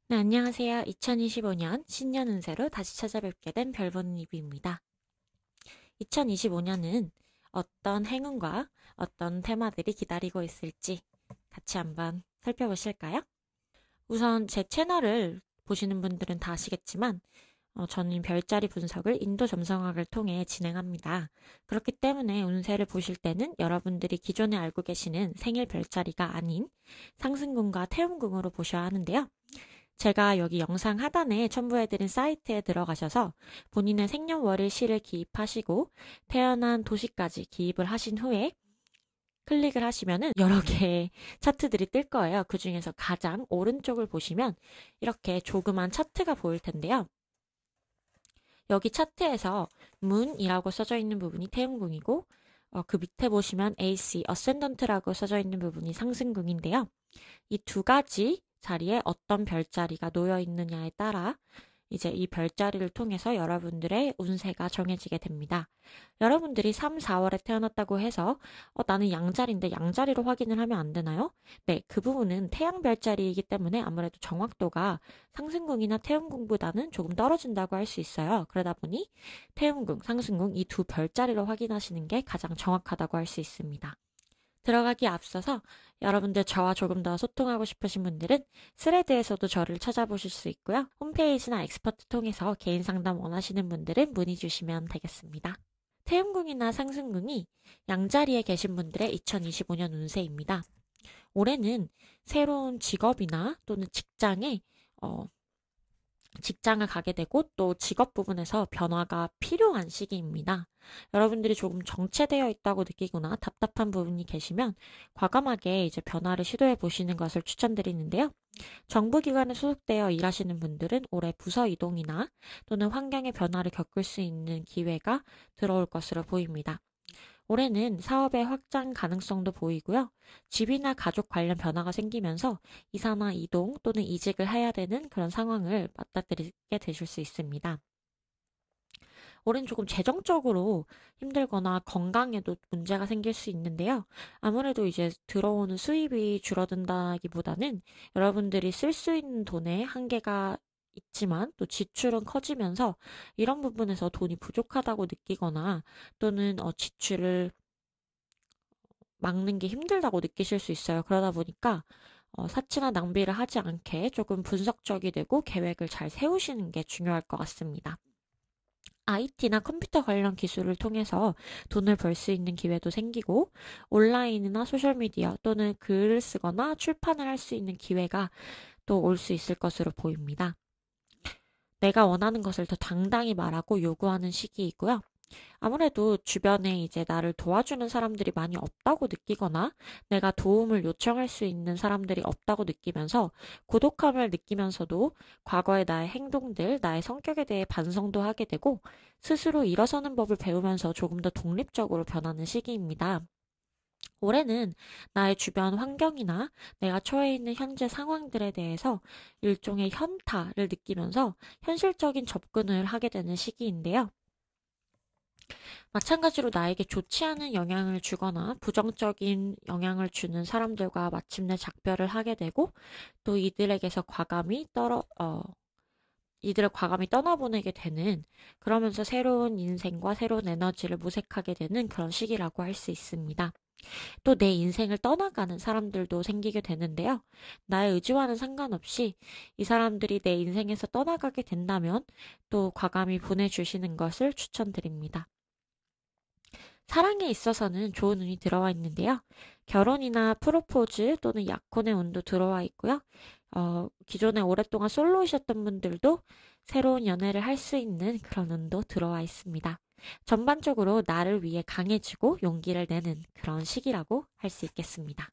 네, 안녕하세요. 2025년 신년 운세로 다시 찾아뵙게 된 별보는 이브입니다. 2025년은 어떤 행운과 어떤 테마들이 기다리고 있을지 같이 한번 살펴보실까요? 우선 제 채널을 보시는 분들은 다 아시겠지만 저는 별자리 분석을 인도 점성학을 통해 진행합니다. 그렇기 때문에 운세를 보실 때는 여러분들이 기존에 알고 계시는 생일 별자리가 아닌 상승궁과 태음궁으로 보셔야 하는데요. 제가 여기 영상 하단에 첨부해드린 사이트에 들어가셔서 본인의 생년월일 시를 기입하시고 태어난 도시까지 기입을 하신 후에 클릭을 하시면은 여러 개의 차트들이 뜰 거예요. 그 중에서 가장 오른쪽을 보시면 이렇게 조그만 차트가 보일 텐데요. 여기 차트에서 문이라고 써져 있는 부분이 태음궁이고 그 밑에 보시면 AC, 어센던트라고 써져 있는 부분이 상승궁인데요. 이 두 가지 자리에 어떤 별자리가 놓여 있느냐에 따라 이제 이 별자리를 통해서 여러분들의 운세가 정해지게 됩니다. 여러분들이 3, 4월에 태어났다고 해서 나는 양자리인데 양자리로 확인을 하면 안 되나요? 네, 그 부분은 태양 별자리이기 때문에 아무래도 정확도가 상승궁이나 태음궁보다는 조금 떨어진다고 할 수 있어요. 그러다 보니 태음궁, 상승궁 이 두 별자리로 확인하시는 게 가장 정확하다고 할 수 있습니다. 들어가기 앞서서 여러분들 저와 조금 더 소통하고 싶으신 분들은 스레드에서도 저를 찾아보실 수 있고요. 홈페이지나 엑스퍼트 통해서 개인 상담 원하시는 분들은 문의 주시면 되겠습니다. 태음궁이나 상승궁이 양자리에 계신 분들의 2025년 운세입니다. 올해는 새로운 직업이나 또는 직장을 가게 되고 또 직업 부분에서 변화가 필요한 시기입니다. 여러분들이 조금 정체되어 있다고 느끼거나 답답한 부분이 계시면 과감하게 이제 변화를 시도해 보시는 것을 추천드리는데요. 정부기관에 소속되어 일하시는 분들은 올해 부서 이동이나 또는 환경의 변화를 겪을 수 있는 기회가 들어올 것으로 보입니다. 올해는 사업의 확장 가능성도 보이고요. 집이나 가족 관련 변화가 생기면서 이사나 이동 또는 이직을 해야 되는 그런 상황을 맞닥뜨리게 되실 수 있습니다. 올해는 조금 재정적으로 힘들거나 건강에도 문제가 생길 수 있는데요. 아무래도 이제 들어오는 수입이 줄어든다기보다는 여러분들이 쓸 수 있는 돈의 한계가 있지만 또 지출은 커지면서 이런 부분에서 돈이 부족하다고 느끼거나 또는 지출을 막는 게 힘들다고 느끼실 수 있어요. 그러다 보니까 사치나 낭비를 하지 않게 조금 분석적이 되고 계획을 잘 세우시는 게 중요할 것 같습니다. IT나 컴퓨터 관련 기술을 통해서 돈을 벌 수 있는 기회도 생기고 온라인이나 소셜미디어 또는 글을 쓰거나 출판을 할 수 있는 기회가 또 올 수 있을 것으로 보입니다. 내가 원하는 것을 더 당당히 말하고 요구하는 시기이고요. 아무래도 주변에 이제 나를 도와주는 사람들이 많이 없다고 느끼거나 내가 도움을 요청할 수 있는 사람들이 없다고 느끼면서 고독함을 느끼면서도 과거의 나의 행동들, 나의 성격에 대해 반성도 하게 되고 스스로 일어서는 법을 배우면서 조금 더 독립적으로 변하는 시기입니다. 올해는 나의 주변 환경이나 내가 처해 있는 현재 상황들에 대해서 일종의 현타를 느끼면서 현실적인 접근을 하게 되는 시기인데요. 마찬가지로 나에게 좋지 않은 영향을 주거나 부정적인 영향을 주는 사람들과 마침내 작별을 하게 되고 또 이들을 과감히 떠나보내게 되는 그러면서 새로운 인생과 새로운 에너지를 모색하게 되는 그런 시기라고 할 수 있습니다. 또 내 인생을 떠나가는 사람들도 생기게 되는데요. 나의 의지와는 상관없이 이 사람들이 내 인생에서 떠나가게 된다면 또 과감히 보내주시는 것을 추천드립니다. 사랑에 있어서는 좋은 운이 들어와 있는데요. 결혼이나 프로포즈 또는 약혼의 운도 들어와 있고요. 기존에 오랫동안 솔로이셨던 분들도 새로운 연애를 할 수 있는 그런 운도 들어와 있습니다. 전반적으로 나를 위해 강해지고 용기를 내는 그런 시기라고 할 수 있겠습니다.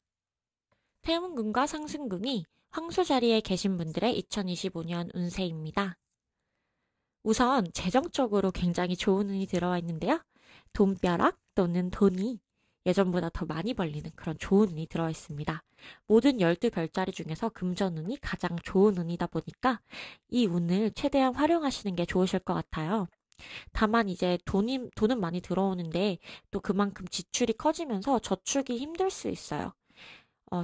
태음궁과 상승궁이 황소 자리에 계신 분들의 2025년 운세입니다. 우선 재정적으로 굉장히 좋은 운이 들어와 있는데요. 돈벼락 또는 돈이 예전보다 더 많이 벌리는 그런 좋은 운이 들어 있습니다. 모든 12별자리 중에서 금전운이 가장 좋은 운이다 보니까 이 운을 최대한 활용하시는 게 좋으실 것 같아요. 다만 이제 돈은 많이 들어오는데 또 그만큼 지출이 커지면서 저축이 힘들 수 있어요.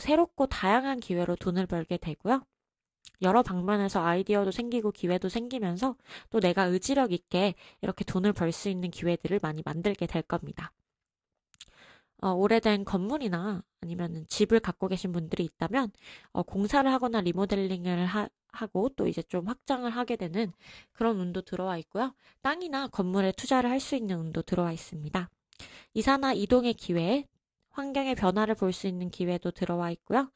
새롭고 다양한 기회로 돈을 벌게 되고요. 여러 방면에서 아이디어도 생기고 기회도 생기면서 또 내가 의지력 있게 이렇게 돈을 벌 수 있는 기회들을 많이 만들게 될 겁니다. 오래된 건물이나 아니면 집을 갖고 계신 분들이 있다면 공사를 하거나 리모델링을 하고 또 이제 좀 확장을 하게 되는 그런 운도 들어와 있고요. 땅이나 건물에 투자를 할 수 있는 운도 들어와 있습니다. 이사나 이동의 기회, 환경의 변화를 볼 수 있는 기회도 들어와 있고요.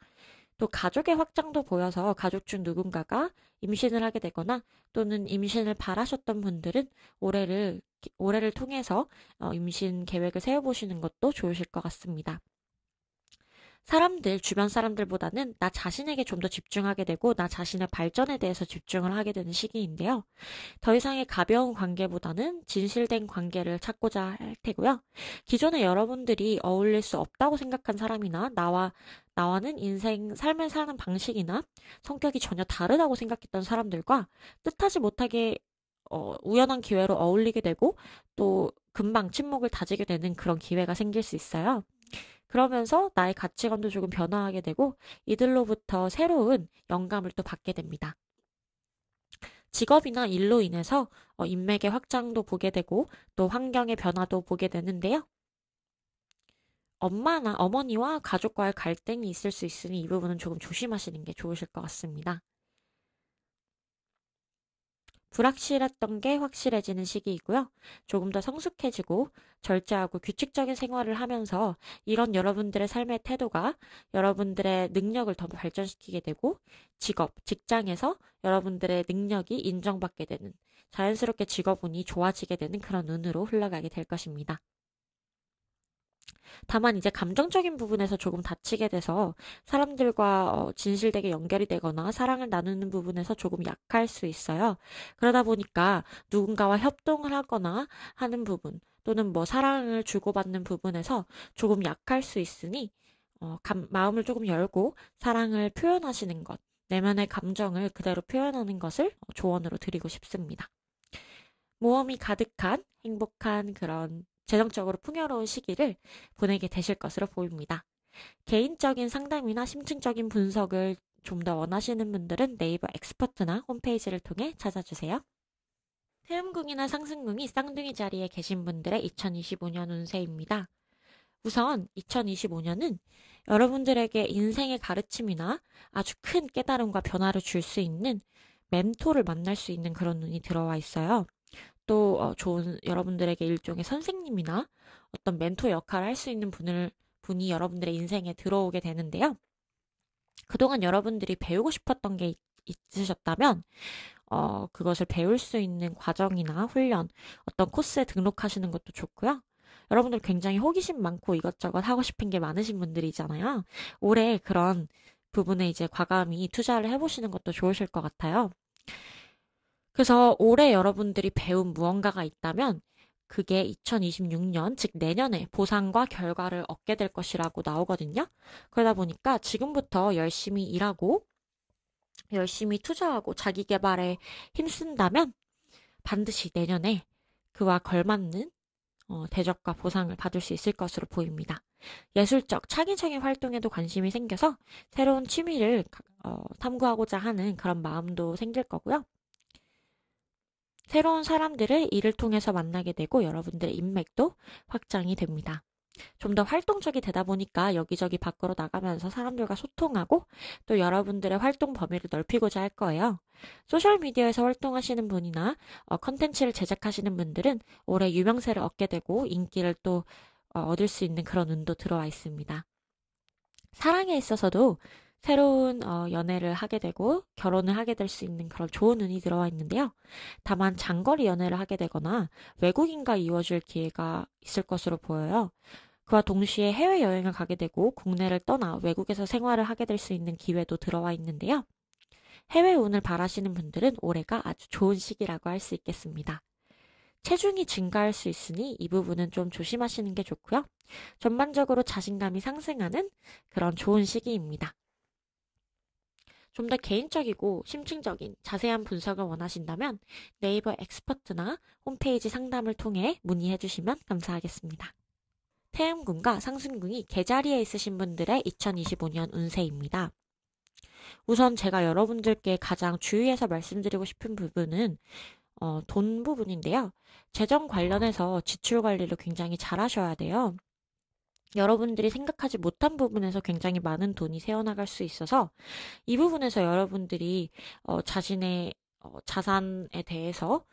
또 가족의 확장도 보여서 가족 중 누군가가 임신을 하게 되거나 또는 임신을 바라셨던 분들은 올해를 통해서 임신 계획을 세워보시는 것도 좋으실 것 같습니다. 주변 사람들보다는 나 자신에게 좀 더 집중하게 되고 나 자신의 발전에 대해서 집중을 하게 되는 시기인데요. 더 이상의 가벼운 관계보다는 진실된 관계를 찾고자 할 테고요. 기존에 여러분들이 어울릴 수 없다고 생각한 사람이나 나와는 삶을 사는 방식이나 성격이 전혀 다르다고 생각했던 사람들과 뜻하지 못하게 우연한 기회로 어울리게 되고 또 금방 친목을 다지게 되는 그런 기회가 생길 수 있어요. 그러면서 나의 가치관도 조금 변화하게 되고 이들로부터 새로운 영감을 또 받게 됩니다. 직업이나 일로 인해서 인맥의 확장도 보게 되고 또 환경의 변화도 보게 되는데요. 어머니와 가족과의 갈등이 있을 수 있으니 이 부분은 조금 조심하시는 게 좋으실 것 같습니다. 불확실했던 게 확실해지는 시기이고요. 조금 더 성숙해지고 절제하고 규칙적인 생활을 하면서 이런 여러분들의 삶의 태도가 여러분들의 능력을 더 발전시키게 되고 직장에서 여러분들의 능력이 인정받게 되는 자연스럽게 직업운이 좋아지게 되는 그런 운으로 흘러가게 될 것입니다. 다만 이제 감정적인 부분에서 조금 다치게 돼서 사람들과 진실되게 연결이 되거나 사랑을 나누는 부분에서 조금 약할 수 있어요. 그러다 보니까 누군가와 협동을 하거나 하는 부분 또는 뭐 사랑을 주고받는 부분에서 조금 약할 수 있으니 마음을 조금 열고 사랑을 표현하시는 것, 내면의 감정을 그대로 표현하는 것을 조언으로 드리고 싶습니다. 모험이 가득한 행복한 그런 재정적으로 풍요로운 시기를 보내게 되실 것으로 보입니다. 개인적인 상담이나 심층적인 분석을 좀 더 원하시는 분들은 네이버 엑스퍼트나 홈페이지를 통해 찾아주세요. 태음궁이나 상승궁이 쌍둥이 자리에 계신 분들의 2025년 운세입니다. 우선 2025년은 여러분들에게 인생의 가르침이나 아주 큰 깨달음과 변화를 줄 수 있는 멘토를 만날 수 있는 그런 운이 들어와 있어요. 또 좋은 여러분들에게 일종의 선생님이나 어떤 멘토 역할을 할 수 있는 분이 여러분들의 인생에 들어오게 되는데요. 그동안 여러분들이 배우고 싶었던 게 있으셨다면 그것을 배울 수 있는 과정이나 훈련, 어떤 코스에 등록하시는 것도 좋고요. 여러분들 굉장히 호기심 많고 이것저것 하고 싶은 게 많으신 분들이잖아요. 올해 그런 부분에 이제 과감히 투자를 해보시는 것도 좋으실 것 같아요. 그래서 올해 여러분들이 배운 무언가가 있다면 그게 2026년, 즉 내년에 보상과 결과를 얻게 될 것이라고 나오거든요. 그러다 보니까 지금부터 열심히 일하고 열심히 투자하고 자기 개발에 힘쓴다면 반드시 내년에 그와 걸맞는 대접과 보상을 받을 수 있을 것으로 보입니다. 예술적, 창의적인 활동에도 관심이 생겨서 새로운 취미를 탐구하고자 하는 그런 마음도 생길 거고요. 새로운 사람들을 일을 통해서 만나게 되고 여러분들의 인맥도 확장이 됩니다. 좀 더 활동적이 되다 보니까 여기저기 밖으로 나가면서 사람들과 소통하고 또 여러분들의 활동 범위를 넓히고자 할 거예요. 소셜미디어에서 활동하시는 분이나 컨텐츠를 제작하시는 분들은 올해 유명세를 얻게 되고 인기를 또 얻을 수 있는 그런 운도 들어와 있습니다. 사랑에 있어서도 새로운 연애를 하게 되고 결혼을 하게 될 수 있는 그런 좋은 운이 들어와 있는데요. 다만 장거리 연애를 하게 되거나 외국인과 이루어질 기회가 있을 것으로 보여요. 그와 동시에 해외여행을 가게 되고 국내를 떠나 외국에서 생활을 하게 될 수 있는 기회도 들어와 있는데요. 해외 운을 바라시는 분들은 올해가 아주 좋은 시기라고 할 수 있겠습니다. 체중이 증가할 수 있으니 이 부분은 좀 조심하시는 게 좋고요. 전반적으로 자신감이 상승하는 그런 좋은 시기입니다. 좀 더 개인적이고 심층적인 자세한 분석을 원하신다면 네이버 엑스퍼트나 홈페이지 상담을 통해 문의해 주시면 감사하겠습니다. 태음궁과 상승궁이 개자리에 있으신 분들의 2025년 운세입니다. 우선 제가 여러분들께 가장 주의해서 말씀드리고 싶은 부분은 돈 부분인데요. 재정 관련해서 지출 관리를 굉장히 잘 하셔야 돼요. 여러분들이 생각하지 못한 부분에서 굉장히 많은 돈이 새어나갈 수 있어서 이 부분에서 여러분들이 자신의 자산에 대해서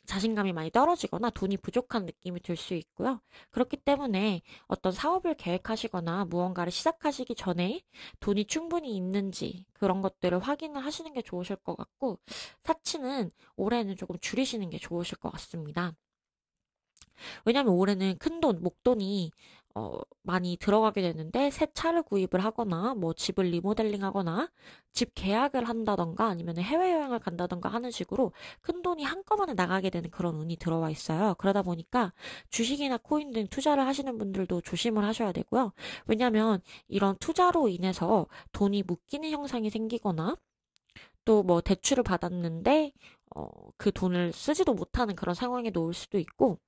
자신감이 많이 떨어지거나 돈이 부족한 느낌이 들 수 있고요. 그렇기 때문에 어떤 사업을 계획하시거나 무언가를 시작하시기 전에 돈이 충분히 있는지 그런 것들을 확인을 하시는 게 좋으실 것 같고, 사치는 올해는 조금 줄이시는 게 좋으실 것 같습니다. 왜냐면 올해는 큰돈, 목돈이 많이 들어가게 되는데 새 차를 구입을 하거나 뭐 집을 리모델링 하거나 집 계약을 한다던가 아니면 해외여행을 간다던가 하는 식으로 큰돈이 한꺼번에 나가게 되는 그런 운이 들어와 있어요. 그러다 보니까 주식이나 코인 등 투자를 하시는 분들도 조심을 하셔야 되고요. 왜냐면 이런 투자로 인해서 돈이 묶이는 형상이 생기거나 또 뭐 대출을 받았는데 그 돈을 쓰지도 못하는 그런 상황에 놓을 수도 있고,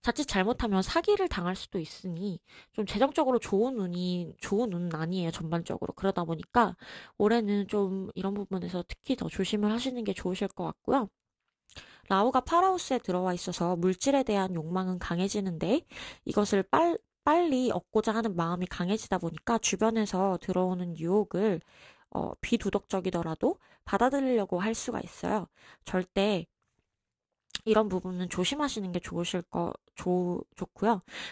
자칫 잘못하면 사기를 당할 수도 있으니 좀 재정적으로 좋은 운은 아니에요, 전반적으로. 그러다 보니까 올해는 좀 이런 부분에서 특히 더 조심을 하시는 게 좋으실 것 같고요. 라후가 파라오스에 들어와 있어서 물질에 대한 욕망은 강해지는데 이것을 빨리 얻고자 하는 마음이 강해지다 보니까 주변에서 들어오는 유혹을 비도덕적이더라도 받아들이려고 할 수가 있어요. 절대 이런 부분은 조심하시는 게 좋고요.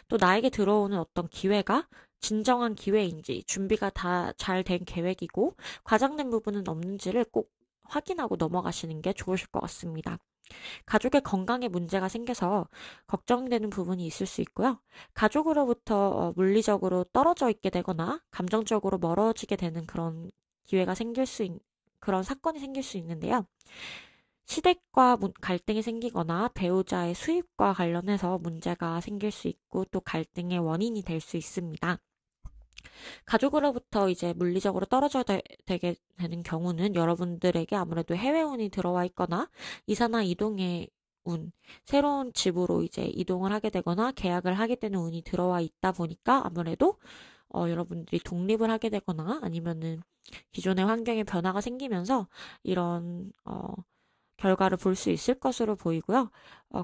또 나에게 들어오는 어떤 기회가 진정한 기회인지 준비가 다 잘 된 계획이고 과장된 부분은 없는지를 꼭 확인하고 넘어가시는 게 좋으실 것 같습니다. 가족의 건강에 문제가 생겨서 걱정되는 부분이 있을 수 있고요. 가족으로부터 물리적으로 떨어져 있게 되거나 감정적으로 멀어지게 되는 그런 기회가 그런 사건이 생길 수 있는데요. 시댁과 갈등이 생기거나 배우자의 수입과 관련해서 문제가 생길 수 있고 또 갈등의 원인이 될 수 있습니다. 가족으로부터 이제 물리적으로 되게 되는 경우는 여러분들에게 아무래도 해외운이 들어와 있거나 이사나 이동의 운, 새로운 집으로 이제 이동을 하게 되거나 계약을 하게 되는 운이 들어와 있다 보니까 아무래도 여러분들이 독립을 하게 되거나 아니면은 기존의 환경에 변화가 생기면서 이런 결과를 볼 수 있을 것으로 보이고요.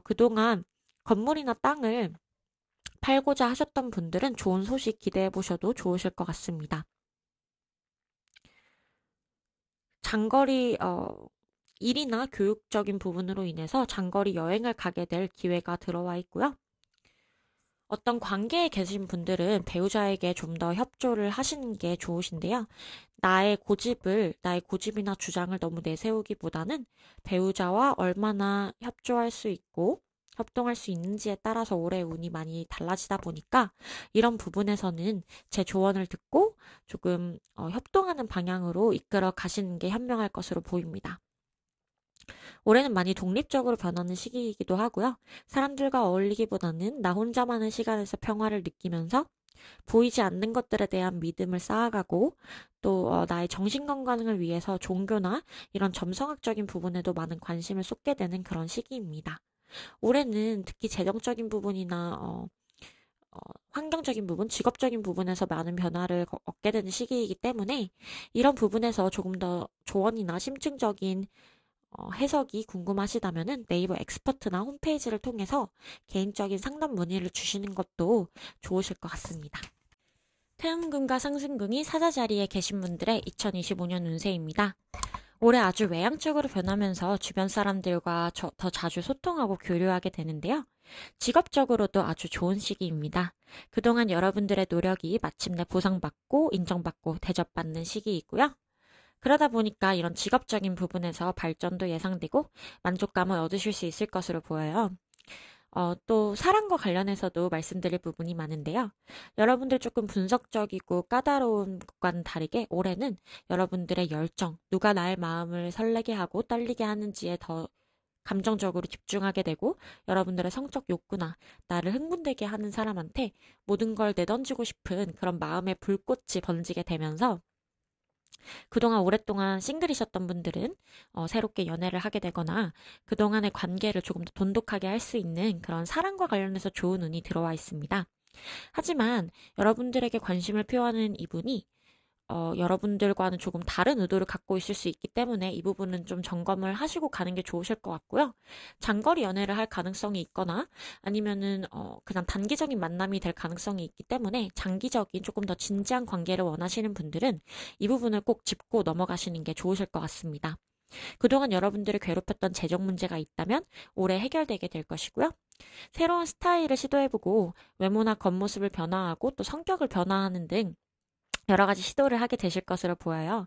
그동안 건물이나 땅을 팔고자 하셨던 분들은 좋은 소식 기대해 보셔도 좋으실 것 같습니다. 장거리 일이나 교육적인 부분으로 인해서 장거리 여행을 가게 될 기회가 들어와 있고요. 어떤 관계에 계신 분들은 배우자에게 좀 더 협조를 하시는 게 좋으신데요. 나의 고집이나 주장을 너무 내세우기보다는 배우자와 얼마나 협조할 수 있고 협동할 수 있는지에 따라서 올해 운이 많이 달라지다 보니까 이런 부분에서는 제 조언을 듣고 조금 협동하는 방향으로 이끌어 가시는 게 현명할 것으로 보입니다. 올해는 많이 독립적으로 변하는 시기이기도 하고요. 사람들과 어울리기보다는 나 혼자만의 시간에서 평화를 느끼면서 보이지 않는 것들에 대한 믿음을 쌓아가고 또 나의 정신건강을 위해서 종교나 이런 점성학적인 부분에도 많은 관심을 쏟게 되는 그런 시기입니다. 올해는 특히 재정적인 부분이나 환경적인 부분, 직업적인 부분에서 많은 변화를 얻게 되는 시기이기 때문에 이런 부분에서 조금 더 조언이나 심층적인 해석이 궁금하시다면 네이버 엑스퍼트나 홈페이지를 통해서 개인적인 상담 문의를 주시는 것도 좋으실 것 같습니다. 태음궁과 상승궁이 사자 자리에 계신 분들의 2025년 운세입니다. 올해 아주 외향적으로 변하면서 주변 사람들과 더 자주 소통하고 교류하게 되는데요. 직업적으로도 아주 좋은 시기입니다. 그동안 여러분들의 노력이 마침내 보상받고 인정받고 대접받는 시기이고요. 그러다 보니까 이런 직업적인 부분에서 발전도 예상되고 만족감을 얻으실 수 있을 것으로 보여요. 또 사랑과 관련해서도 말씀드릴 부분이 많은데요. 여러분들 조금 분석적이고 까다로운 것과는 다르게 올해는 여러분들의 열정, 누가 나의 마음을 설레게 하고 떨리게 하는지에 더 감정적으로 집중하게 되고 여러분들의 성적 욕구나 나를 흥분되게 하는 사람한테 모든 걸 내던지고 싶은 그런 마음의 불꽃이 번지게 되면서 그동안 오랫동안 싱글이셨던 분들은 새롭게 연애를 하게 되거나 그동안의 관계를 조금 더 돈독하게 할 수 있는 그런 사랑과 관련해서 좋은 운이 들어와 있습니다. 하지만 여러분들에게 관심을 표하는 이분이 여러분들과는 조금 다른 의도를 갖고 있을 수 있기 때문에 이 부분은 좀 점검을 하시고 가는 게 좋으실 것 같고요. 장거리 연애를 할 가능성이 있거나 아니면은 그냥 단기적인 만남이 될 가능성이 있기 때문에 장기적인 조금 더 진지한 관계를 원하시는 분들은 이 부분을 꼭 짚고 넘어가시는 게 좋으실 것 같습니다. 그동안 여러분들을 괴롭혔던 재정 문제가 있다면 올해 해결되게 될 것이고요. 새로운 스타일을 시도해보고 외모나 겉모습을 변화하고 또 성격을 변화하는 등 여러 가지 시도를 하게 되실 것으로 보여요.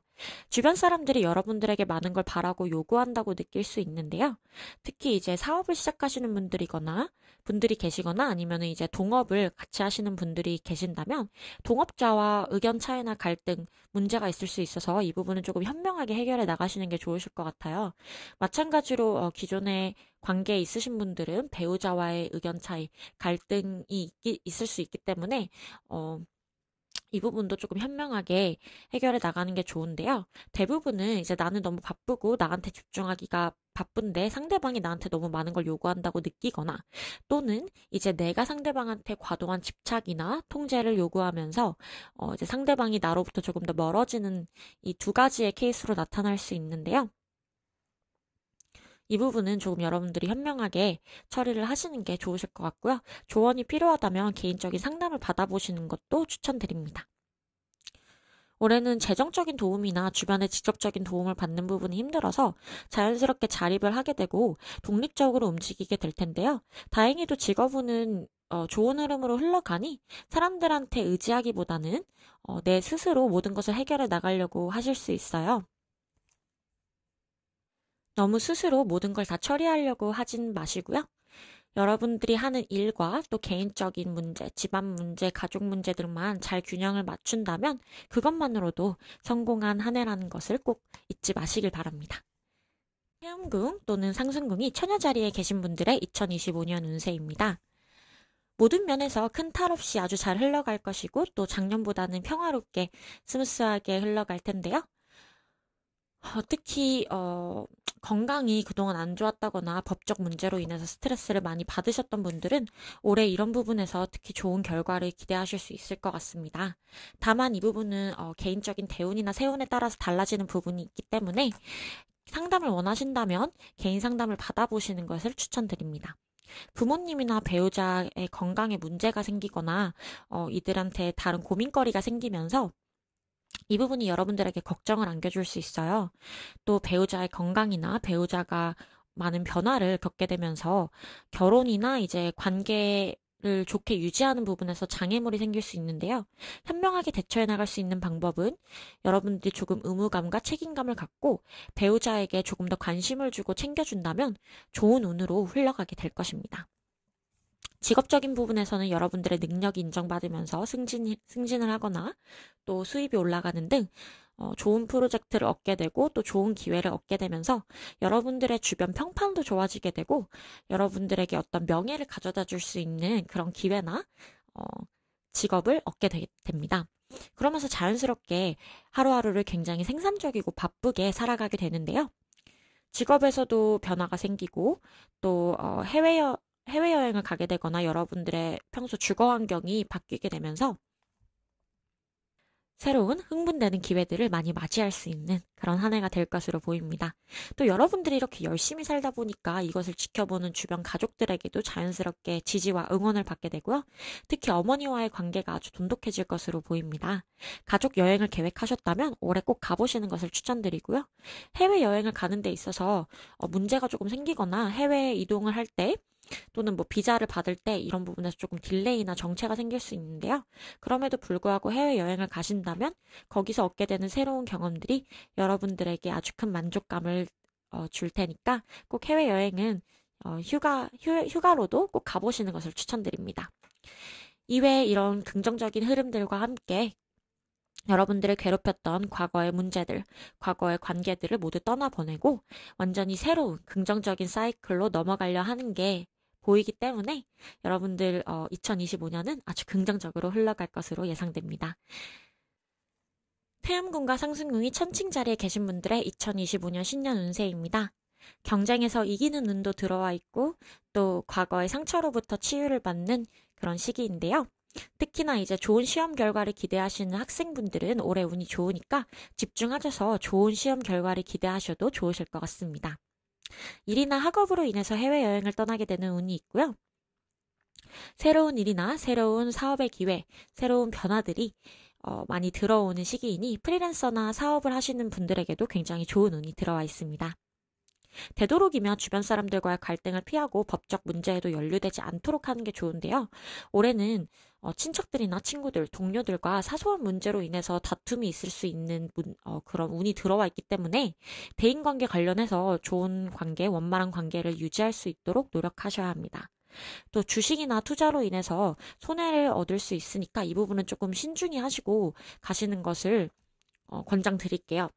주변 사람들이 여러분들에게 많은 걸 바라고 요구한다고 느낄 수 있는데요. 특히 이제 사업을 시작하시는 분들이 계시거나 아니면 이제 동업을 같이 하시는 분들이 계신다면 동업자와 의견 차이나 갈등, 문제가 있을 수 있어서 이 부분은 조금 현명하게 해결해 나가시는 게 좋으실 것 같아요. 마찬가지로 기존에 관계에 있으신 분들은 배우자와의 의견 차이, 갈등이 있을 수 있기 때문에 이 부분도 조금 현명하게 해결해 나가는 게 좋은데요. 대부분은 이제 나는 너무 바쁘고 나한테 집중하기가 바쁜데 상대방이 나한테 너무 많은 걸 요구한다고 느끼거나 또는 이제 내가 상대방한테 과도한 집착이나 통제를 요구하면서 이제 상대방이 나로부터 조금 더 멀어지는 이 두 가지의 케이스로 나타날 수 있는데요. 이 부분은 조금 여러분들이 현명하게 처리를 하시는 게 좋으실 것 같고요. 조언이 필요하다면 개인적인 상담을 받아보시는 것도 추천드립니다. 올해는 재정적인 도움이나 주변의 직접적인 도움을 받는 부분이 힘들어서 자연스럽게 자립을 하게 되고 독립적으로 움직이게 될 텐데요. 다행히도 직업운은 좋은 흐름으로 흘러가니 사람들한테 의지하기보다는 내 스스로 모든 것을 해결해 나가려고 하실 수 있어요. 너무 스스로 모든 걸 다 처리하려고 하진 마시고요. 여러분들이 하는 일과 또 개인적인 문제, 집안 문제, 가족 문제들만 잘 균형을 맞춘다면 그것만으로도 성공한 한 해라는 것을 꼭 잊지 마시길 바랍니다. 태음궁 또는 상승궁이 처녀 자리에 계신 분들의 2025년 운세입니다. 모든 면에서 큰 탈 없이 아주 잘 흘러갈 것이고 또 작년보다는 평화롭게 스무스하게 흘러갈 텐데요. 특히 건강이 그동안 안 좋았다거나 법적 문제로 인해서 스트레스를 많이 받으셨던 분들은 올해 이런 부분에서 특히 좋은 결과를 기대하실 수 있을 것 같습니다. 다만 이 부분은 개인적인 대운이나 세운에 따라서 달라지는 부분이 있기 때문에 상담을 원하신다면 개인 상담을 받아보시는 것을 추천드립니다. 부모님이나 배우자의 건강에 문제가 생기거나 이들한테 다른 고민거리가 생기면서 이 부분이 여러분들에게 걱정을 안겨줄 수 있어요. 또 배우자의 건강이나 배우자가 많은 변화를 겪게 되면서 결혼이나 이제 관계를 좋게 유지하는 부분에서 장애물이 생길 수 있는데요. 현명하게 대처해 나갈 수 있는 방법은 여러분들이 조금 의무감과 책임감을 갖고 배우자에게 조금 더 관심을 주고 챙겨준다면 좋은 운으로 흘러가게 될 것입니다. 직업적인 부분에서는 여러분들의 능력이 인정받으면서 승진을 하거나 또 수입이 올라가는 등 좋은 프로젝트를 얻게 되고 또 좋은 기회를 얻게 되면서 여러분들의 주변 평판도 좋아지게 되고 여러분들에게 어떤 명예를 가져다 줄 수 있는 그런 기회나 직업을 얻게 됩니다. 그러면서 자연스럽게 하루하루를 굉장히 생산적이고 바쁘게 살아가게 되는데요. 직업에서도 변화가 생기고 또 해외여행을 가게 되거나 여러분들의 평소 주거 환경이 바뀌게 되면서 새로운 흥분되는 기회들을 많이 맞이할 수 있는 그런 한 해가 될 것으로 보입니다. 또 여러분들이 이렇게 열심히 살다 보니까 이것을 지켜보는 주변 가족들에게도 자연스럽게 지지와 응원을 받게 되고요. 특히 어머니와의 관계가 아주 돈독해질 것으로 보입니다. 가족 여행을 계획하셨다면 올해 꼭 가보시는 것을 추천드리고요. 해외여행을 가는 데 있어서 문제가 조금 생기거나 해외 이동을 할 때 또는 뭐 비자를 받을 때 이런 부분에서 조금 딜레이나 정체가 생길 수 있는데요. 그럼에도 불구하고 해외여행을 가신다면 거기서 얻게 되는 새로운 경험들이 여러분들에게 아주 큰 만족감을 줄 테니까 꼭 해외여행은 휴가로도 꼭 가보시는 것을 추천드립니다. 이외에 이런 긍정적인 흐름들과 함께 여러분들을 괴롭혔던 과거의 문제들, 과거의 관계들을 모두 떠나보내고 완전히 새로운 긍정적인 사이클로 넘어가려 하는 게 보이기 때문에 여러분들 2025년은 아주 긍정적으로 흘러갈 것으로 예상됩니다. 태음궁과 상승궁이 천칭 자리에 계신 분들의 2025년 신년 운세입니다. 경쟁에서 이기는 운도 들어와 있고 또 과거의 상처로부터 치유를 받는 그런 시기인데요. 특히나 이제 좋은 시험 결과를 기대하시는 학생분들은 올해 운이 좋으니까 집중하셔서 좋은 시험 결과를 기대하셔도 좋으실 것 같습니다. 일이나 학업으로 인해서 해외여행을 떠나게 되는 운이 있고요. 새로운 일이나 새로운 사업의 기회, 새로운 변화들이 많이 들어오는 시기이니 프리랜서나 사업을 하시는 분들에게도 굉장히 좋은 운이 들어와 있습니다. 되도록이면 주변 사람들과의 갈등을 피하고 법적 문제에도 연루되지 않도록 하는 게 좋은데요. 올해는 친척들이나 친구들, 동료들과 사소한 문제로 인해서 다툼이 있을 수 있는 그런 운이 들어와 있기 때문에 대인관계 관련해서 좋은 관계, 원만한 관계를 유지할 수 있도록 노력하셔야 합니다. 또 주식이나 투자로 인해서 손해를 얻을 수 있으니까 이 부분은 조금 신중히 하시고 가시는 것을 권장드릴게요.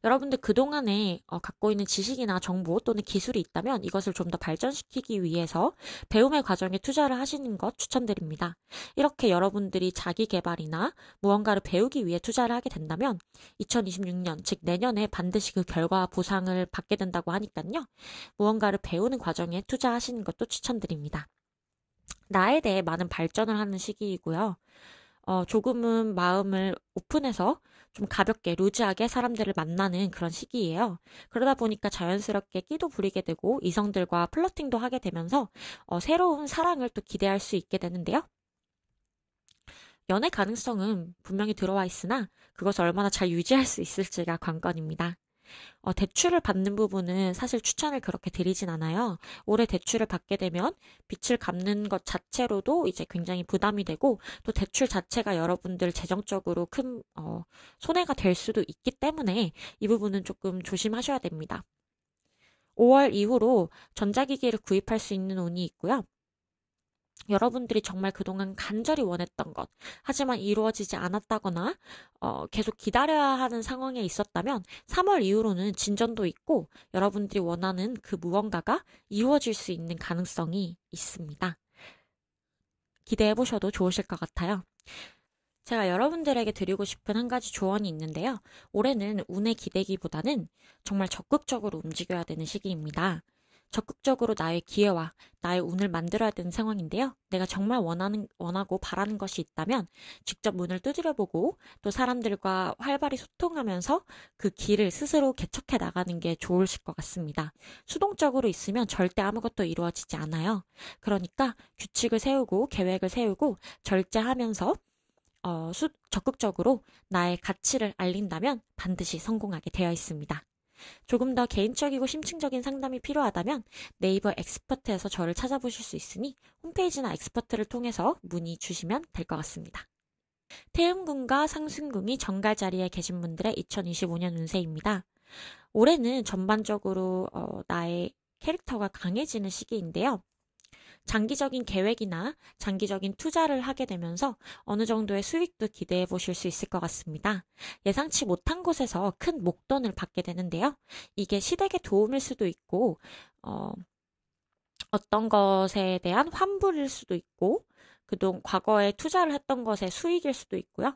여러분들 그동안에 갖고 있는 지식이나 정보 또는 기술이 있다면 이것을 좀 더 발전시키기 위해서 배움의 과정에 투자를 하시는 것 추천드립니다. 이렇게 여러분들이 자기 개발이나 무언가를 배우기 위해 투자를 하게 된다면 2026년, 즉 내년에 반드시 그 결과 보상을 받게 된다고 하니까요. 무언가를 배우는 과정에 투자하시는 것도 추천드립니다. 나에 대해 많은 발전을 하는 시기이고요. 조금은 마음을 오픈해서 좀 가볍게 루즈하게 사람들을 만나는 그런 시기예요. 그러다 보니까 자연스럽게 끼도 부리게 되고 이성들과 플러팅도 하게 되면서 새로운 사랑을 또 기대할 수 있게 되는데요. 연애 가능성은 분명히 들어와 있으나 그것을 얼마나 잘 유지할 수 있을지가 관건입니다. 대출을 받는 부분은 사실 추천을 그렇게 드리진 않아요. 올해 대출을 받게 되면 빚을 갚는 것 자체로도 이제 굉장히 부담이 되고 또 대출 자체가 여러분들 재정적으로 큰 손해가 될 수도 있기 때문에 이 부분은 조금 조심하셔야 됩니다. 5월 이후로 전자기기를 구입할 수 있는 운이 있고요. 여러분들이 정말 그동안 간절히 원했던 것, 하지만 이루어지지 않았다거나 계속 기다려야 하는 상황에 있었다면 3월 이후로는 진전도 있고 여러분들이 원하는 그 무언가가 이루어질 수 있는 가능성이 있습니다. 기대해 보셔도 좋으실 것 같아요. 제가 여러분들에게 드리고 싶은 한 가지 조언이 있는데요. 올해는 운에 기대기보다는 정말 적극적으로 움직여야 되는 시기입니다. 적극적으로 나의 기회와 나의 운을 만들어야 되는 상황인데요. 내가 정말 원하고 바라는 것이 있다면 직접 문을 두드려보고 또 사람들과 활발히 소통하면서 그 길을 스스로 개척해 나가는 게 좋으실 것 같습니다. 수동적으로 있으면 절대 아무것도 이루어지지 않아요. 그러니까 규칙을 세우고 계획을 세우고 절제하면서 적극적으로 나의 가치를 알린다면 반드시 성공하게 되어 있습니다. 조금 더 개인적이고 심층적인 상담이 필요하다면 네이버 엑스퍼트에서 저를 찾아보실 수 있으니 홈페이지나 엑스퍼트를 통해서 문의 주시면 될 것 같습니다. 태음궁과 상승궁이 정갈 자리에 계신 분들의 2025년 운세입니다. 올해는 전반적으로 나의 캐릭터가 강해지는 시기인데요. 장기적인 계획이나 장기적인 투자를 하게 되면서 어느 정도의 수익도 기대해 보실 수 있을 것 같습니다. 예상치 못한 곳에서 큰 목돈을 받게 되는데요. 이게 시댁의 도움일 수도 있고 어떤 것에 대한 환불일 수도 있고 그동안 과거에 투자를 했던 것의 수익일 수도 있고요.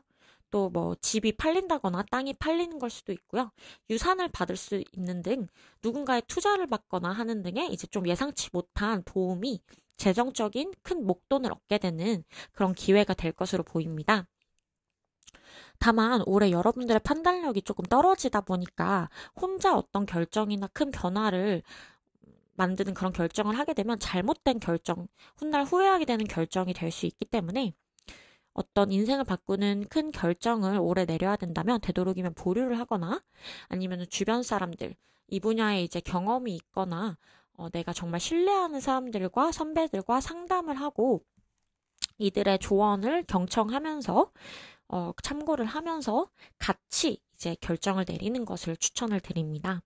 또 뭐 집이 팔린다거나 땅이 팔리는 걸 수도 있고요. 유산을 받을 수 있는 등 누군가의 투자를 받거나 하는 등의 이제 좀 예상치 못한 도움이 재정적인 큰 목돈을 얻게 되는 그런 기회가 될 것으로 보입니다. 다만 올해 여러분들의 판단력이 조금 떨어지다 보니까 혼자 어떤 결정이나 큰 변화를 만드는 그런 결정을 하게 되면 잘못된 결정, 훗날 후회하게 되는 결정이 될 수 있기 때문에 어떤 인생을 바꾸는 큰 결정을 올해 내려야 된다면 되도록이면 보류를 하거나 아니면 주변 사람들, 이 분야에 이제 경험이 있거나 내가 정말 신뢰하는 사람들과 선배들과 상담을 하고 이들의 조언을 경청하면서 참고를 하면서 같이 이제 결정을 내리는 것을 추천을 드립니다.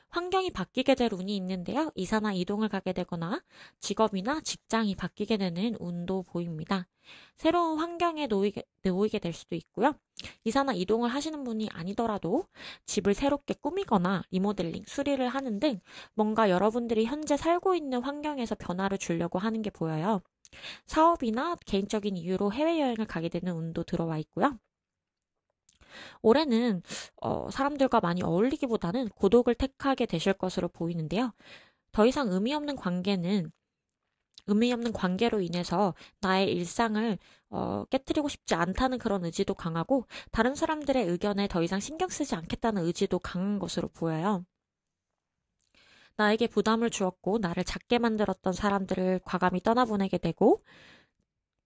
환경이 바뀌게 될 운이 있는데요. 이사나 이동을 가게 되거나 직업이나 직장이 바뀌게 되는 운도 보입니다. 새로운 환경에 놓이게 될 수도 있고요. 이사나 이동을 하시는 분이 아니더라도 집을 새롭게 꾸미거나 리모델링, 수리를 하는 등 뭔가 여러분들이 현재 살고 있는 환경에서 변화를 주려고 하는 게 보여요. 사업이나 개인적인 이유로 해외여행을 가게 되는 운도 들어와 있고요. 올해는 사람들과 많이 어울리기보다는 고독을 택하게 되실 것으로 보이는데요. 더 이상 의미 없는 관계는 의미 없는 관계로 인해서 나의 일상을 깨뜨리고 싶지 않다는 그런 의지도 강하고 다른 사람들의 의견에 더 이상 신경 쓰지 않겠다는 의지도 강한 것으로 보여요. 나에게 부담을 주었고 나를 작게 만들었던 사람들을 과감히 떠나보내게 되고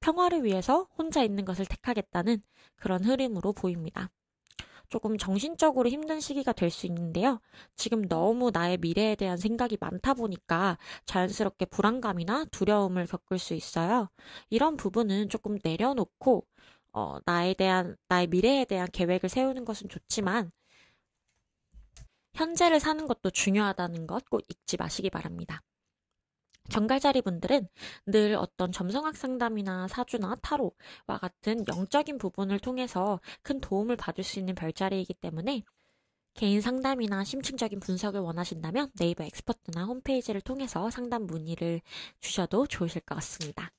평화를 위해서 혼자 있는 것을 택하겠다는 그런 흐름으로 보입니다. 조금 정신적으로 힘든 시기가 될 수 있는데요. 지금 너무 나의 미래에 대한 생각이 많다 보니까 자연스럽게 불안감이나 두려움을 겪을 수 있어요. 이런 부분은 조금 내려놓고 나의 미래에 대한 계획을 세우는 것은 좋지만 현재를 사는 것도 중요하다는 것 꼭 잊지 마시기 바랍니다. 정갈자리 분들은 늘 어떤 점성학 상담이나 사주나 타로와 같은 영적인 부분을 통해서 큰 도움을 받을 수 있는 별자리이기 때문에 개인 상담이나 심층적인 분석을 원하신다면 네이버 엑스퍼트나 홈페이지를 통해서 상담 문의를 주셔도 좋으실 것 같습니다.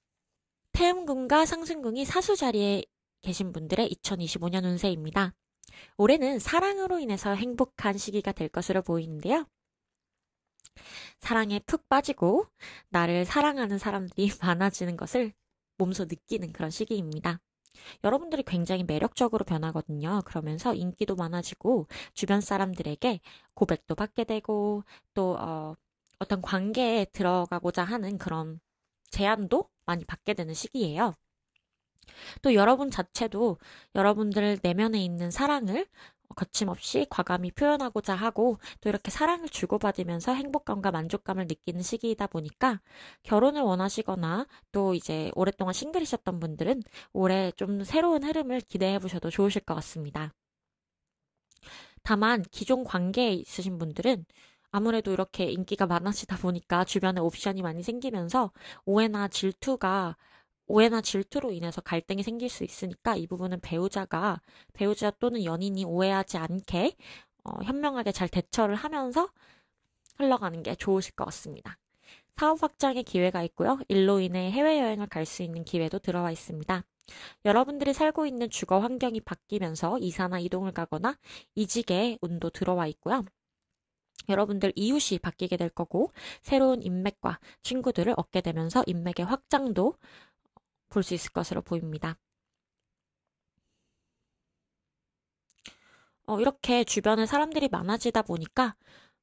태음궁과 상승궁이 사수자리에 계신 분들의 2025년 운세입니다. 올해는 사랑으로 인해서 행복한 시기가 될 것으로 보이는데요. 사랑에 푹 빠지고 나를 사랑하는 사람들이 많아지는 것을 몸소 느끼는 그런 시기입니다. 여러분들이 굉장히 매력적으로 변하거든요. 그러면서 인기도 많아지고 주변 사람들에게 고백도 받게 되고 또 어떤 관계에 들어가고자 하는 그런 제안도 많이 받게 되는 시기예요. 또 여러분 자체도 여러분들 내면에 있는 사랑을 거침없이 과감히 표현하고자 하고 또 이렇게 사랑을 주고받으면서 행복감과 만족감을 느끼는 시기이다 보니까 결혼을 원하시거나 또 이제 오랫동안 싱글이셨던 분들은 올해 좀 새로운 흐름을 기대해 보셔도 좋으실 것 같습니다. 다만 기존 관계에 있으신 분들은 아무래도 이렇게 인기가 많아지다 보니까 주변에 옵션이 많이 생기면서 오해나 질투로 인해서 갈등이 생길 수 있으니까 이 부분은 배우자 또는 연인이 오해하지 않게 현명하게 잘 대처를 하면서 흘러가는 게 좋으실 것 같습니다. 사업 확장의 기회가 있고요. 일로 인해 해외여행을 갈 수 있는 기회도 들어와 있습니다. 여러분들이 살고 있는 주거 환경이 바뀌면서 이사나 이동을 가거나 이직의 운도 들어와 있고요. 여러분들 이웃이 바뀌게 될 거고 새로운 인맥과 친구들을 얻게 되면서 인맥의 확장도 볼 수 있을 것으로 보입니다. 이렇게 주변에 사람들이 많아지다 보니까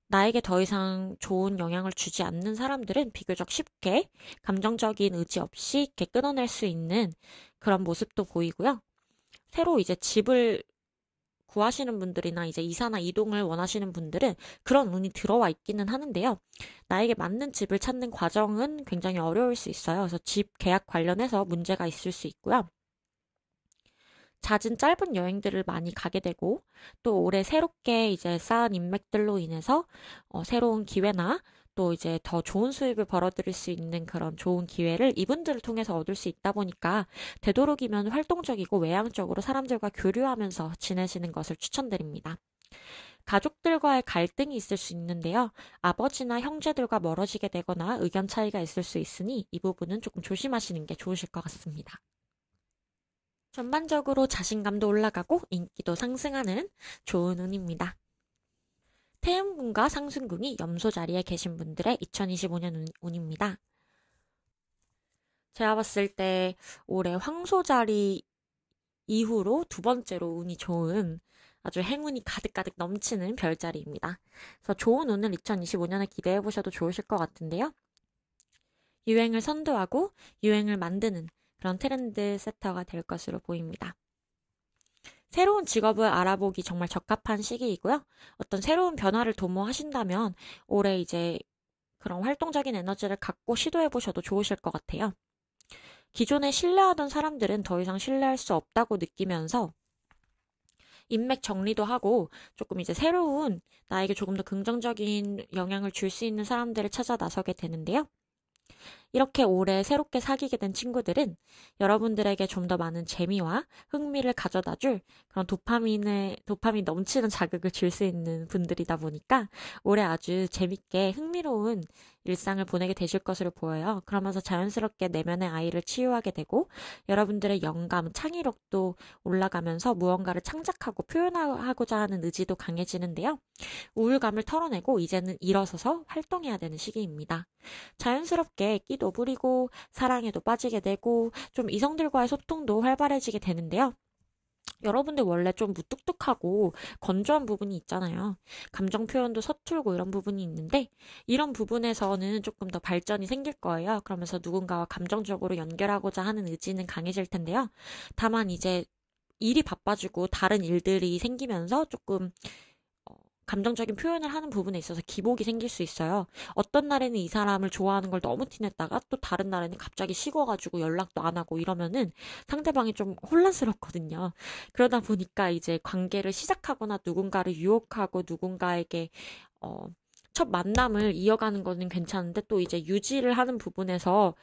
나에게 더 이상 좋은 영향을 주지 않는 사람들은 비교적 쉽게 감정적인 의지 없이 이렇게 끊어낼 수 있는 그런 모습도 보이고요. 새로 이제 집을 구하시는 분들이나 이제 이사나 이동을 원하시는 분들은 그런 운이 들어와 있기는 하는데요. 나에게 맞는 집을 찾는 과정은 굉장히 어려울 수 있어요. 그래서 집 계약 관련해서 문제가 있을 수 있고요. 잦은 짧은 여행들을 많이 가게 되고 또 올해 새롭게 이제 쌓은 인맥들로 인해서 새로운 기회나 또 이제 더 좋은 수입을 벌어들일 수 있는 그런 좋은 기회를 이분들을 통해서 얻을 수 있다 보니까 되도록이면 활동적이고 외향적으로 사람들과 교류하면서 지내시는 것을 추천드립니다. 가족들과의 갈등이 있을 수 있는데요. 아버지나 형제들과 멀어지게 되거나 의견 차이가 있을 수 있으니 이 부분은 조금 조심하시는 게 좋으실 것 같습니다. 전반적으로 자신감도 올라가고 인기도 상승하는 좋은 운입니다. 태음궁과 상승궁이 염소 자리에 계신 분들의 2025년 운입니다. 제가 봤을 때 올해 황소 자리 이후로 두 번째로 운이 좋은 아주 행운이 가득가득 넘치는 별자리입니다. 그래서 좋은 운을 2025년에 기대해 보셔도 좋으실 것 같은데요. 유행을 선도하고 유행을 만드는 그런 트렌드 세터가 될 것으로 보입니다. 새로운 직업을 알아보기 정말 적합한 시기이고요. 어떤 새로운 변화를 도모하신다면 올해 이제 그런 활동적인 에너지를 갖고 시도해 보셔도 좋으실 것 같아요. 기존에 신뢰하던 사람들은 더 이상 신뢰할 수 없다고 느끼면서 인맥 정리도 하고 조금 이제 새로운 나에게 조금 더 긍정적인 영향을 줄 수 있는 사람들을 찾아 나서게 되는데요. 이렇게 올해 새롭게 사귀게 된 친구들은 여러분들에게 좀 더 많은 재미와 흥미를 가져다 줄 그런 도파민 넘치는 자극을 줄 수 있는 분들이다 보니까 올해 아주 재밌게 흥미로운 일상을 보내게 되실 것으로 보여요. 그러면서 자연스럽게 내면의 아이를 치유하게 되고 여러분들의 영감, 창의력도 올라가면서 무언가를 창작하고 표현하고자 하는 의지도 강해지는데요. 우울감을 털어내고 이제는 일어서서 활동해야 되는 시기입니다. 자연스럽게 끼도 부리고 사랑에도 빠지게 되고 좀 이성들과의 소통도 활발해지게 되는데요. 여러분들 원래 좀 무뚝뚝하고 건조한 부분이 있잖아요. 감정 표현도 서툴고 이런 부분이 있는데 이런 부분에서는 조금 더 발전이 생길 거예요. 그러면서 누군가와 감정적으로 연결하고자 하는 의지는 강해질 텐데요. 다만 이제 일이 바빠지고 다른 일들이 생기면서 조금 감정적인 표현을 하는 부분에 있어서 기복이 생길 수 있어요. 어떤 날에는 이 사람을 좋아하는 걸 너무 티냈다가 또 다른 날에는 갑자기 식어가지고 연락도 안 하고 이러면은 상대방이 좀 혼란스럽거든요. 그러다 보니까 이제 관계를 시작하거나 누군가를 유혹하고 누군가에게 첫 만남을 이어가는 거는 괜찮은데 또 이제 유지를 하는 부분에서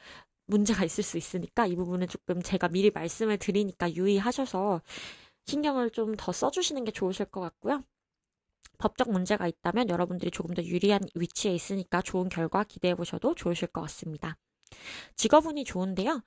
문제가 있을 수 있으니까 이 부분은 조금 제가 미리 말씀을 드리니까 유의하셔서 신경을 좀 더 써주시는 게 좋으실 것 같고요. 법적 문제가 있다면 여러분들이 조금 더 유리한 위치에 있으니까 좋은 결과 기대해 보셔도 좋으실 것 같습니다. 직업운이 좋은데요.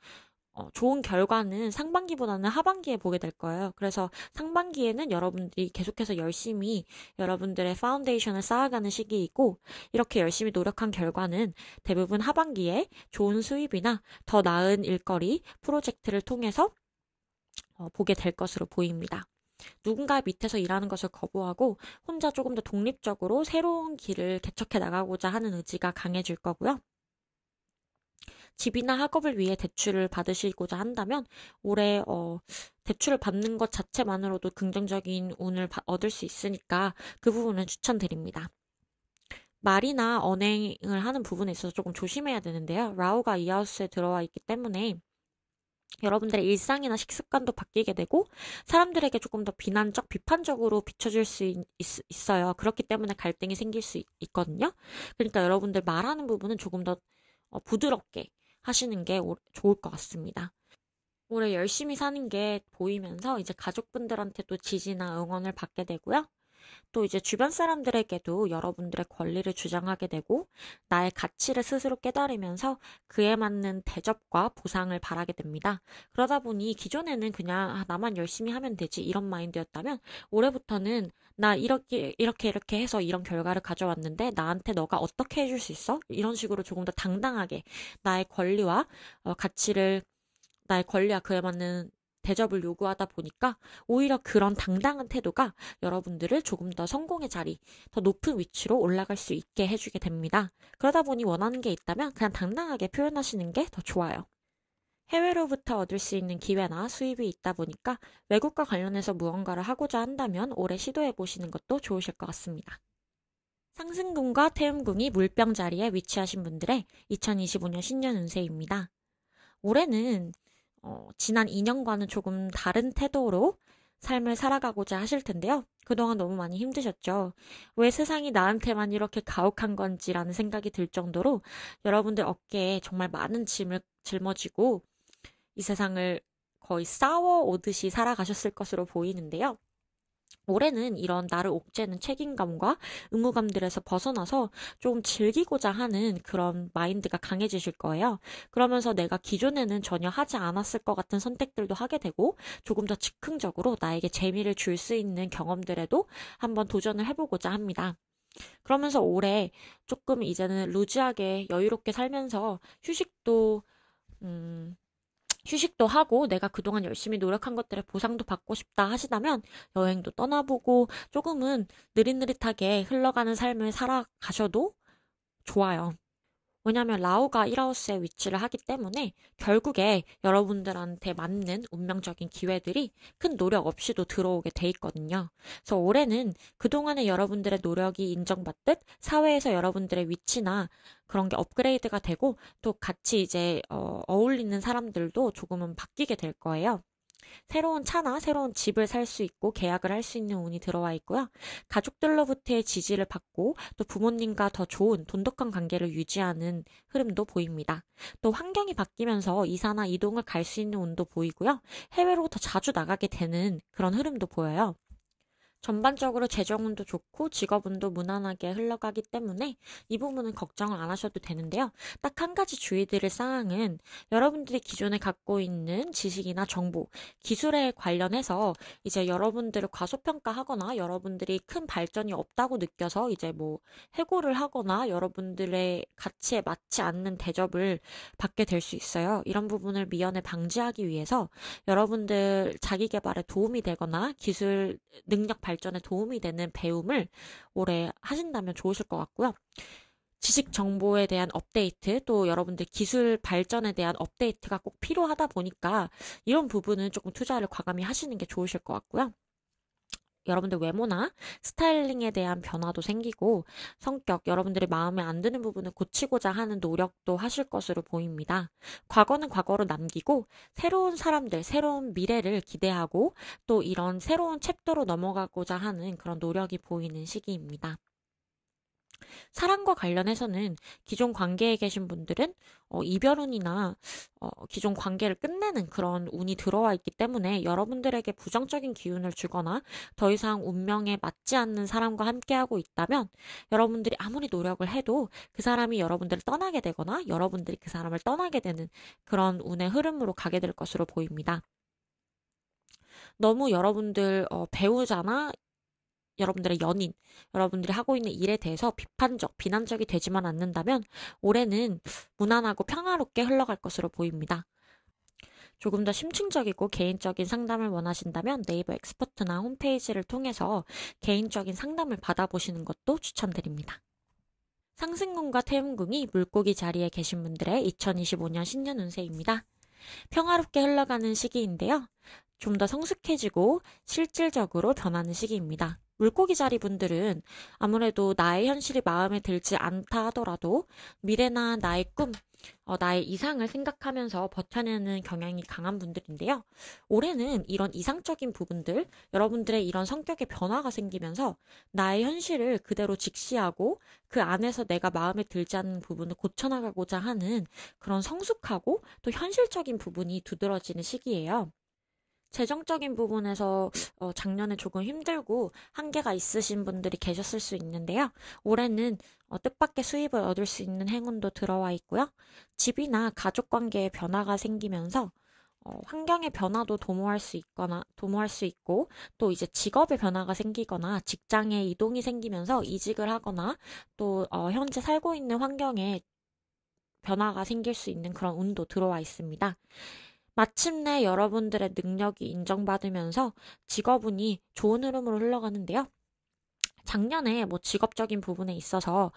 좋은 결과는 상반기보다는 하반기에 보게 될 거예요. 그래서 상반기에는 여러분들이 계속해서 열심히 여러분들의 파운데이션을 쌓아가는 시기이고 이렇게 열심히 노력한 결과는 대부분 하반기에 좋은 수입이나 더 나은 일거리, 프로젝트를 통해서 보게 될 것으로 보입니다. 누군가 밑에서 일하는 것을 거부하고 혼자 조금 더 독립적으로 새로운 길을 개척해 나가고자 하는 의지가 강해질 거고요. 집이나 학업을 위해 대출을 받으시고자 한다면 올해 대출을 받는 것 자체만으로도 긍정적인 운을 얻을 수 있으니까 그 부분은 추천드립니다. 말이나 언행을 하는 부분에 있어서 조금 조심해야 되는데요. 라우가 이 하우스에 들어와 있기 때문에 여러분들의 일상이나 식습관도 바뀌게 되고 사람들에게 조금 더 비난적, 비판적으로 비춰줄 수 있어요. 그렇기 때문에 갈등이 생길 수 있거든요. 그러니까 여러분들 말하는 부분은 조금 더 부드럽게 하시는 게 좋을 것 같습니다. 올해 열심히 사는 게 보이면서 이제 가족분들한테도 지지나 응원을 받게 되고요. 또 이제 주변 사람들에게도 여러분들의 권리를 주장하게 되고 나의 가치를 스스로 깨달으면서 그에 맞는 대접과 보상을 바라게 됩니다. 그러다 보니 기존에는 그냥 나만 열심히 하면 되지 이런 마인드였다면 올해부터는 나 이렇게 해서 이런 결과를 가져왔는데 나한테 너가 어떻게 해줄 수 있어? 이런 식으로 조금 더 당당하게 나의 권리와 나의 권리와 그에 맞는 대접을 요구하다 보니까 오히려 그런 당당한 태도가 여러분들을 조금 더 성공의 자리, 더 높은 위치로 올라갈 수 있게 해주게 됩니다. 그러다 보니 원하는 게 있다면 그냥 당당하게 표현하시는 게 더 좋아요. 해외로부터 얻을 수 있는 기회나 수입이 있다 보니까 외국과 관련해서 무언가를 하고자 한다면 올해 시도해 보시는 것도 좋으실 것 같습니다. 상승궁과 태음궁이 물병 자리에 위치하신 분들의 2025년 신년 운세입니다. 올해는 지난 2년과는 조금 다른 태도로 삶을 살아가고자 하실 텐데요. 그동안 너무 많이 힘드셨죠. 왜 세상이 나한테만 이렇게 가혹한 건지라는 생각이 들 정도로 여러분들 어깨에 정말 많은 짐을 짊어지고 이 세상을 거의 쌓아 오듯이 살아가셨을 것으로 보이는데요. 올해는 이런 나를 옥죄는 책임감과 의무감들에서 벗어나서 좀 즐기고자 하는 그런 마인드가 강해지실 거예요. 그러면서 내가 기존에는 전혀 하지 않았을 것 같은 선택들도 하게 되고 조금 더 즉흥적으로 나에게 재미를 줄 수 있는 경험들에도 한번 도전을 해보고자 합니다. 그러면서 올해 조금 이제는 루즈하게 여유롭게 살면서 휴식도 하고 내가 그동안 열심히 노력한 것들의 보상도 받고 싶다 하시다면 여행도 떠나보고 조금은 느릿느릿하게 흘러가는 삶을 살아가셔도 좋아요. 왜냐하면 라오가 1하우스에 위치를 하기 때문에 결국에 여러분들한테 맞는 운명적인 기회들이 큰 노력 없이도 들어오게 돼 있거든요. 그래서 올해는 그동안의 여러분들의 노력이 인정받듯 사회에서 여러분들의 위치나 그런 게 업그레이드가 되고 또 같이 이제 어울리는 사람들도 조금은 바뀌게 될 거예요. 새로운 차나 새로운 집을 살 수 있고 계약을 할 수 있는 운이 들어와 있고요. 가족들로부터의 지지를 받고 또 부모님과 더 좋은 돈독한 관계를 유지하는 흐름도 보입니다. 또 환경이 바뀌면서 이사나 이동을 갈 수 있는 운도 보이고요. 해외로 더 자주 나가게 되는 그런 흐름도 보여요. 전반적으로 재정운도 좋고 직업운도 무난하게 흘러가기 때문에 이 부분은 걱정을 안 하셔도 되는데요. 딱 한 가지 주의 드릴 사항은 여러분들이 기존에 갖고 있는 지식이나 정보, 기술에 관련해서 이제 여러분들을 과소평가하거나 여러분들이 큰 발전이 없다고 느껴서 이제 뭐 해고를 하거나 여러분들의 가치에 맞지 않는 대접을 받게 될 수 있어요. 이런 부분을 미연에 방지하기 위해서 여러분들 자기 개발에 도움이 되거나 기술 능력 발전에 도움이 되는 배움을 오래 하신다면 좋으실 것 같고요. 지식 정보에 대한 업데이트, 또 여러분들 기술 발전에 대한 업데이트가 꼭 필요하다 보니까 이런 부분은 조금 투자를 과감히 하시는 게 좋으실 것 같고요. 여러분들 외모나 스타일링에 대한 변화도 생기고 성격, 여러분들이 마음에 안 드는 부분을 고치고자 하는 노력도 하실 것으로 보입니다. 과거는 과거로 남기고 새로운 사람들, 새로운 미래를 기대하고 또 이런 새로운 챕터로 넘어가고자 하는 그런 노력이 보이는 시기입니다. 사랑과 관련해서는 기존 관계에 계신 분들은 이별운이나 기존 관계를 끝내는 그런 운이 들어와 있기 때문에 여러분들에게 부정적인 기운을 주거나 더 이상 운명에 맞지 않는 사람과 함께하고 있다면 여러분들이 아무리 노력을 해도 그 사람이 여러분들을 떠나게 되거나 여러분들이 그 사람을 떠나게 되는 그런 운의 흐름으로 가게 될 것으로 보입니다. 너무 여러분들 배우자나 여러분들의 연인, 여러분들이 하고 있는 일에 대해서 비난적이 되지만 않는다면 올해는 무난하고 평화롭게 흘러갈 것으로 보입니다. 조금 더 심층적이고 개인적인 상담을 원하신다면 네이버 엑스퍼트나 홈페이지를 통해서 개인적인 상담을 받아보시는 것도 추천드립니다. 상승궁과 태음궁이 물고기 자리에 계신 분들의 2025년 신년 운세입니다. 평화롭게 흘러가는 시기인데요. 좀 더 성숙해지고 실질적으로 변하는 시기입니다. 물고기 자리 분들은 아무래도 나의 현실이 마음에 들지 않다 하더라도 미래나 나의 꿈, 나의 이상을 생각하면서 버텨내는 경향이 강한 분들인데요. 올해는 이런 이상적인 부분들, 여러분들의 이런 성격의 변화가 생기면서 나의 현실을 그대로 직시하고 그 안에서 내가 마음에 들지 않는 부분을 고쳐나가고자 하는 그런 성숙하고 또 현실적인 부분이 두드러지는 시기예요. 재정적인 부분에서 작년에 조금 힘들고 한계가 있으신 분들이 계셨을 수 있는데요. 올해는 뜻밖의 수입을 얻을 수 있는 행운도 들어와 있고요. 집이나 가족 관계에 변화가 생기면서 환경의 변화도 도모할 수 있고 또 이제 직업의 변화가 생기거나 직장의 이동이 생기면서 이직을 하거나 또 현재 살고 있는 환경에 변화가 생길 수 있는 그런 운도 들어와 있습니다. 마침내 여러분들의 능력이 인정받으면서 직업운이 좋은 흐름으로 흘러가는데요. 작년에 뭐 직업적인 부분에 있어서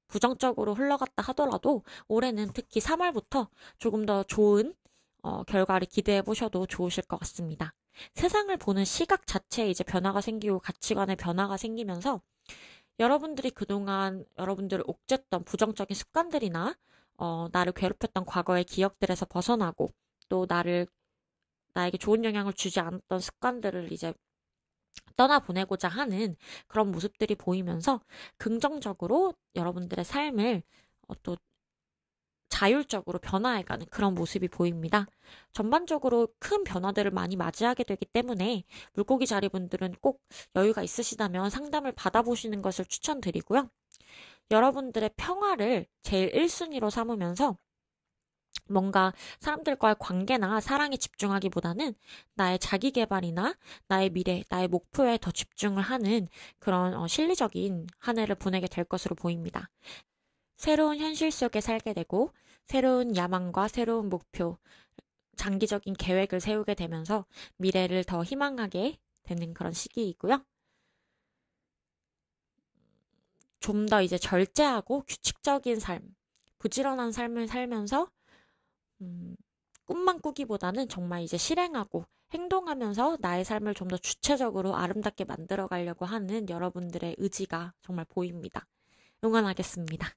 부정적으로 흘러갔다 하더라도 올해는 특히 3월부터 조금 더 좋은 결과를 기대해 보셔도 좋으실 것 같습니다. 세상을 보는 시각 자체에 이제 변화가 생기고 가치관의 변화가 생기면서 여러분들이 그동안 여러분들을 옥죄했던 부정적인 습관들이나 나를 괴롭혔던 과거의 기억들에서 벗어나고 또 나에게 좋은 영향을 주지 않았던 습관들을 이제 떠나보내고자 하는 그런 모습들이 보이면서 긍정적으로 여러분들의 삶을 또 자율적으로 변화해가는 그런 모습이 보입니다. 전반적으로 큰 변화들을 많이 맞이하게 되기 때문에 물고기 자리분들은 꼭 여유가 있으시다면 상담을 받아보시는 것을 추천드리고요. 여러분들의 평화를 제일 1순위로 삼으면서 뭔가 사람들과의 관계나 사랑에 집중하기보다는 나의 자기 개발이나 나의 미래, 나의 목표에 더 집중을 하는 그런 실리적인 한 해를 보내게 될 것으로 보입니다. 새로운 현실 속에 살게 되고 새로운 야망과 새로운 목표, 장기적인 계획을 세우게 되면서 미래를 더 희망하게 되는 그런 시기이고요. 좀 더 이제 절제하고 규칙적인 삶, 부지런한 삶을 살면서 꿈만 꾸기보다는 정말 이제 실행하고 행동하면서 나의 삶을 좀 더 주체적으로 아름답게 만들어 가려고 하는 여러분들의 의지가 정말 보입니다. 응원하겠습니다.